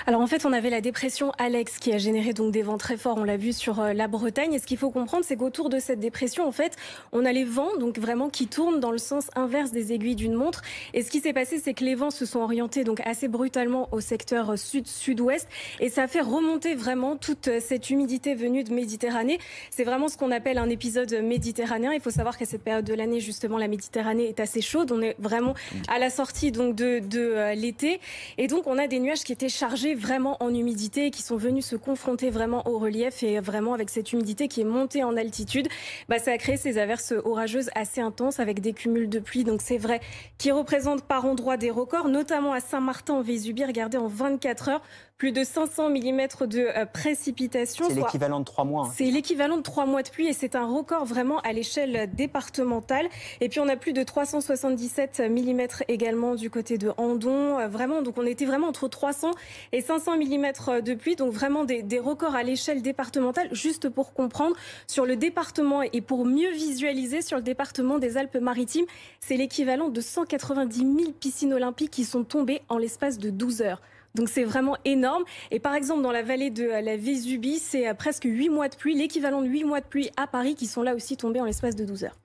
Alors en fait, on avait la dépression Alex qui a généré donc des vents très forts, on l'a vu sur la Bretagne. Et ce qu'il faut comprendre, c'est qu'autour de cette dépression, en fait, on a les vents donc vraiment qui tournent dans le sens inverse des aiguilles d'une montre. Et ce qui s'est passé, c'est que les vents se sont orientés donc assez brutalement au secteur sud-sud-ouest et ça a fait remonter vraiment toute cette humidité venue de Méditerranée. C'est vraiment ce qu'on appelle un épisode méditerranéen. Il faut savoir qu'à cette période de l'année, justement, la Méditerranée est assez chaude. On est vraiment à la sortie donc de l'été. Et donc, on a des nuages qui étaient chargés vraiment en humidité et qui sont venus se confronter vraiment au relief et vraiment avec cette humidité qui est montée en altitude, ça a créé ces averses orageuses assez intenses avec des cumuls de pluie. Donc c'est vrai qui représentent par endroits des records, notamment à Saint-Martin en Vésubie. Regardez, en 24 heures, plus de 500 millimètres de précipitations. C'est l'équivalent de 3 mois. Hein, C'est l'équivalent de 3 mois de pluie et c'est un record vraiment à l'échelle départementale. Et puis on a plus de 377 millimètres également du côté de Andon. Vraiment, donc on était vraiment entre 300 et 500 millimètres de pluie. Donc vraiment des records à l'échelle départementale. Juste pour comprendre, sur le département et pour mieux visualiser sur le département des Alpes-Maritimes, c'est l'équivalent de 190 000 piscines olympiques qui sont tombées en l'espace de 12 heures. Donc c'est vraiment énorme. Et par exemple, dans la vallée de la Vésubie, c'est presque 8 mois de pluie, l'équivalent de 8 mois de pluie à Paris qui sont là aussi tombés en l'espace de 12 heures.